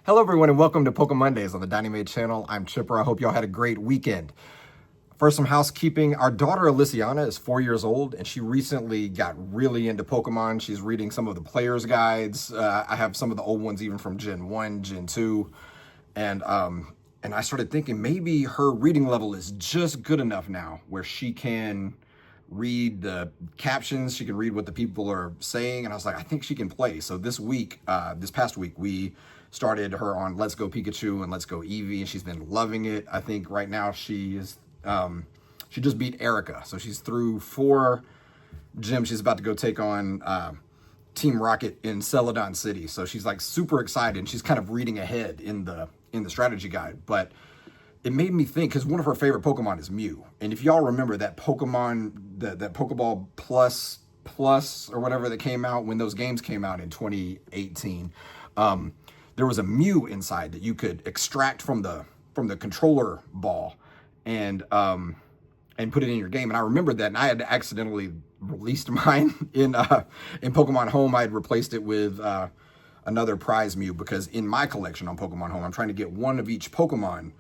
Hello everyone and welcome to Pokemondays on the Dynamade channel. I'm Chipper. I hope y'all had a great weekend. First, some housekeeping. Our daughter Alyciana is 4 years old and she recently got really into Pokemon. She's reading some of the player's guides. I have some of the old ones even from Gen 1, Gen 2. And I started thinking maybe her reading level is just good enough now where she can read the captions, she can read what the people are saying, and I was like, I think she can play. So this past week, we started her on Let's Go Pikachu and Let's Go Eevee, and she's been loving it. I think right now she just beat Erica, so she's through 4 gyms. She's about to go take on Team Rocket in Celadon City, so she's like super excited, and she's kind of reading ahead in the strategy guide, but it made me think, because one of her favorite Pokemon is Mew. And if y'all remember that Pokemon, that Pokeball Plus or whatever that came out when those games came out in 2018, there was a Mew inside that you could extract from the controller ball and put it in your game. And I remembered that, and I had accidentally released mine in Pokemon Home. I had replaced it with another prize Mew, because in my collection on Pokemon Home, I'm trying to get one of each Pokemon,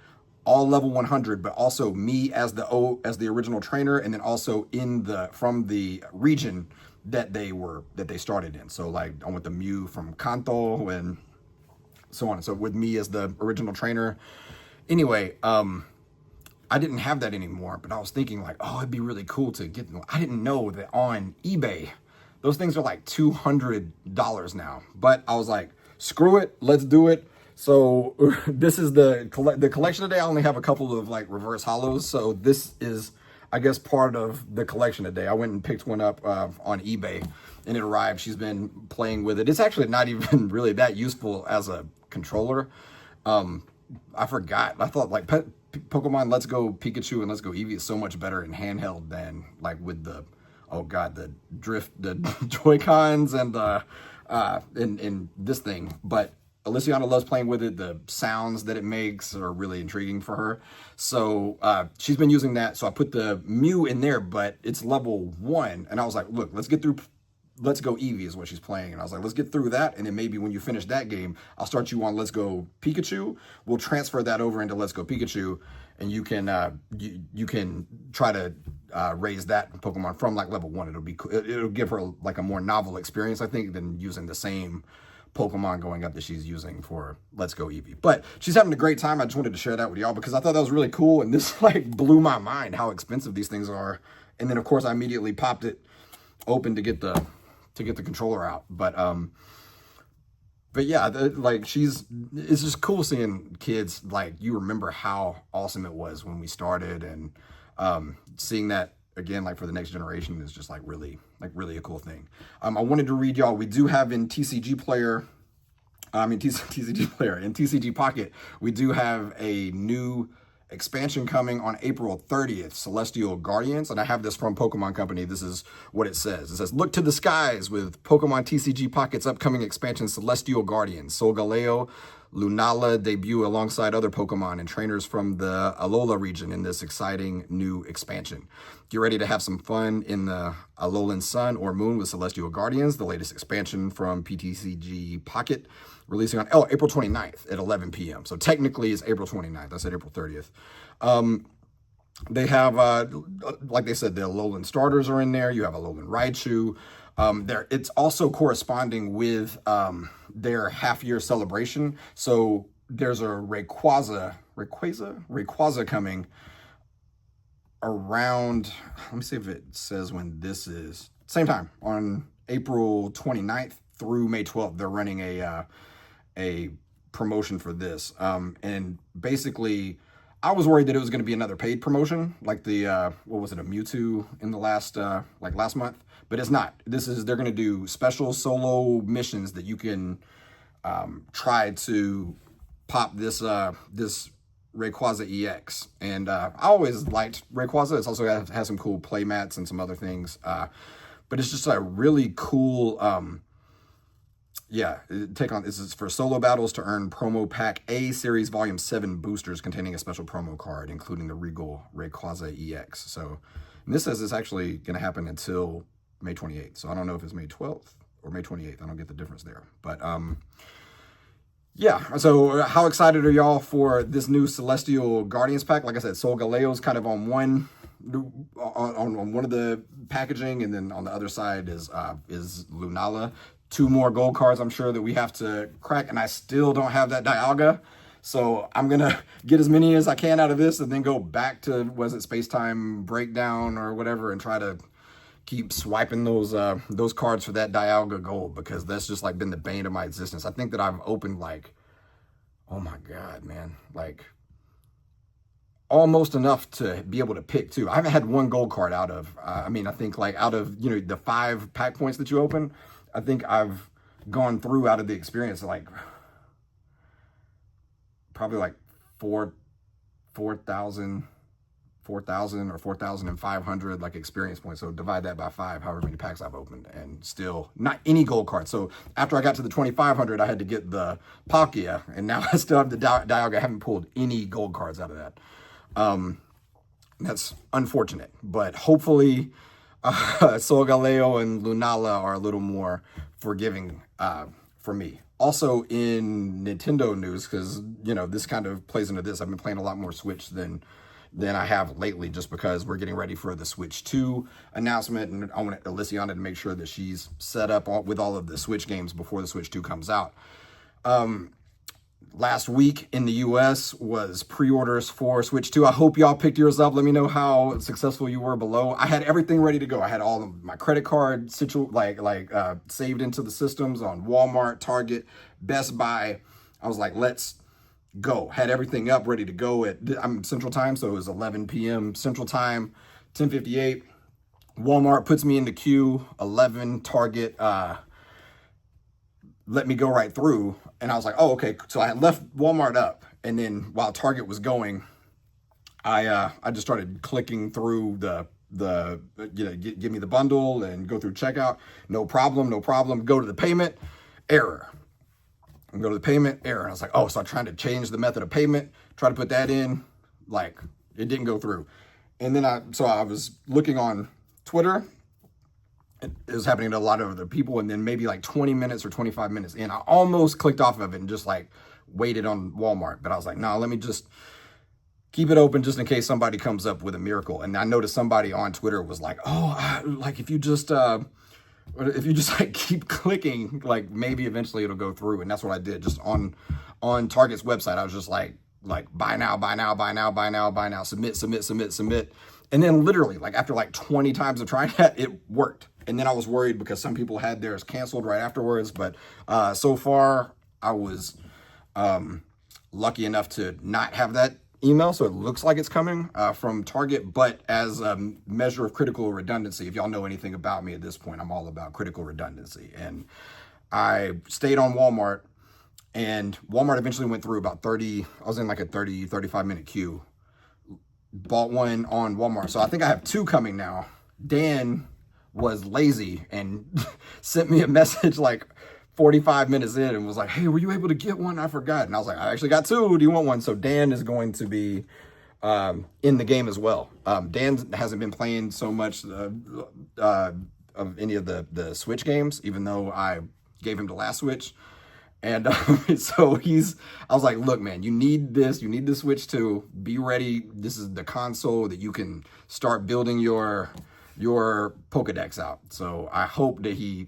all level 100, but also me as the original trainer, and then also from the region that they started in. So like I want the Mew from Kanto and so on. So with me as the original trainer. Anyway, I didn't have that anymore, but I was thinking like, oh, it'd be really cool to get them. I didn't know that on eBay, those things are like $200 now, but I was like, screw it, let's do it. So this is the collection today. I only have a couple of like reverse hollows. So this is, I guess, part of the collection today. I went and picked one up on eBay and it arrived. She's been playing with it. It's actually not even really that useful as a controller. I forgot. I thought like Pokemon Let's Go Pikachu and Let's Go Eevee is so much better in handheld than like with the, oh God, the Joy-Cons and in this thing. But Alyciana loves playing with it. The sounds that it makes are really intriguing for her. So she's been using that. So I put the Mew in there, but it's level 1. And I was like, look, let's get through. Let's Go Eevee is what she's playing. And I was like, let's get through that. And then maybe when you finish that game, I'll start you on Let's Go Pikachu. We'll transfer that over into Let's Go Pikachu. And you can you can try to raise that Pokemon from like level 1. It'll be cool. It'll give her like a more novel experience, I think, than using the same Pokemon going up that she's using for Let's Go Eevee. But she's having a great time. I just wanted to share that with y'all because I thought that was really cool, and this like blew my mind how expensive these things are. And then of course I immediately popped it open to get the controller out. But yeah, like it's just cool seeing kids, like, you remember how awesome it was when we started, and seeing that again, like for the next generation, is just like really a cool thing. I wanted to read y'all, we do have in TCG Player in TCG Pocket, we do have a new expansion coming on April 30th, Celestial Guardians, and I have this from Pokemon Company. This is what it says. It says, look to the skies with Pokemon TCG Pocket's upcoming expansion, Celestial Guardians. Solgaleo, Lunala debut alongside other Pokemon and trainers from the Alola region in this exciting new expansion. Get ready to have some fun in the Alolan Sun or Moon with Celestial Guardians, the latest expansion from PTCG Pocket, releasing on April 29th at 11 p.m. So technically it's April 29th. I said April 30th. They have, like they said, the Alolan starters are in there. You have Alolan Raichu. It's also corresponding with their half-year celebration. So there's a Rayquaza coming around, let me see if it says when this is, same time, on April 29th through May 12th. They're running a promotion for this. And basically, I was worried that it was going to be another paid promotion, like the, what was it, a Mewtwo in the last month, but it's not. They're going to do special solo missions that you can try to pop this Rayquaza EX. And I always liked Rayquaza. It's also has some cool play mats and some other things. But it's just a really cool, this is for solo battles to earn promo pack A series volume 7 boosters containing a special promo card, including the Regal Rayquaza EX. So, and this says it's actually going to happen until May 28th. So I don't know if it's May 12th or May 28th. I don't get the difference there. But Yeah, so how excited are y'all for this new Celestial Guardians pack? Like I said, Sol Galeo's kind of on on one of the packaging, and then on the other side is Lunala. Two more gold cards I'm sure that we have to crack, and I still don't have that Dialga. So I'm gonna get as many as I can out of this and then go back to, was it Space Time Breakdown or whatever, and try to keep swiping those cards for that Dialga gold, because that's just like been the bane of my existence. I think that I've opened like, oh my god, man, like almost enough to be able to pick two. I haven't had one gold card out of I mean, I think like out of, you know, the 5 pack points that you open, I think I've gone through out of the experience like probably like 4,000 or 4,500 like experience points. So divide that by 5, however many packs I've opened, and still not any gold cards. So after I got to the 2,500, I had to get the Palkia, and now I still have the Dialga. I haven't pulled any gold cards out of that. That's unfortunate, but hopefully Sol Galeo and Lunala are a little more forgiving for me. Also in Nintendo news, because, you know, this kind of plays into this, I've been playing a lot more Switch than I have lately, just because we're getting ready for the Switch 2 announcement, and I want Alyciana to make sure that she's set up with all of the Switch games before the Switch 2 comes out. Last week in the US was pre-orders for Switch 2. I hope y'all picked yours up. Let me know how successful you were below. I had everything ready to go. I had all of my credit card saved into the systems on Walmart, Target, Best Buy. I was like, let's go. Had everything up, ready to go I'm Central Time, so it was 11 p.m. Central Time, 10:58. Walmart puts me in the queue, 11, Target, let me go right through. And I was like, oh, okay. So I had left Walmart up, and then while Target was going, I just started clicking through the you know, give me the bundle and go through checkout. No problem. Go to the payment, error. And go to the payment, error. And I was like, oh, so I'm trying to change the method of payment, try to put that in, like it didn't go through. And then I was looking on Twitter. It was happening to a lot of other people, and then maybe like 20 minutes or 25 minutes in, I almost clicked off of it and just like waited on Walmart. But I was like, no, let me just keep it open just in case somebody comes up with a miracle. And I noticed somebody on Twitter was like, oh, like if you just like keep clicking, like maybe eventually it'll go through. And that's what I did. Just on Target's website, I was just like buy now, submit. And then literally, like after like 20 times of trying that, it worked. And then I was worried because some people had theirs canceled right afterwards. But so far, I was lucky enough to not have that email. So it looks like it's coming from Target. But as a measure of critical redundancy, if y'all know anything about me at this point, I'm all about critical redundancy. And I stayed on Walmart. And Walmart eventually went through about 30, I was in like a 30, 35-minute queue. Bought one on Walmart. So I think I have 2 coming now. Dan was lazy and sent me a message like 45 minutes in and was like, hey, were you able to get one? I forgot. And I was like, I actually got 2. Do you want one? So Dan is going to be in the game as well. Dan hasn't been playing so much of any of the Switch games, even though I gave him the last Switch. And so I was like, look, man, you need this. You need the Switch 2. Be ready. This is the console that you can start building your Pokedex out. So I hope that he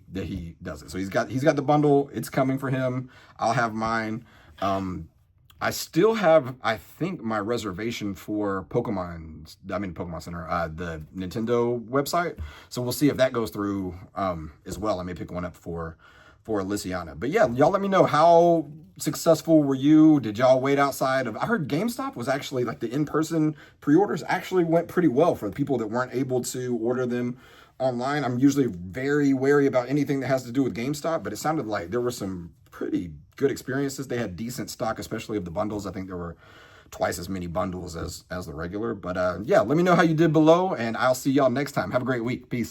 does it. So he's got the bundle. It's coming for him. I'll have mine. I still have, I think, my reservation for Pokemon Center, the Nintendo website. So we'll see if that goes through as well. I may pick one up for Alyciana. But yeah, y'all let me know, how successful were you? Did y'all wait outside of, I heard GameStop was actually like the in-person pre-orders actually went pretty well for the people that weren't able to order them online. I'm usually very wary about anything that has to do with GameStop, but it sounded like there were some pretty good experiences. They had decent stock, especially of the bundles. I think there were twice as many bundles as the regular. But yeah, let me know how you did below, and I'll see y'all next time. Have a great week. Peace.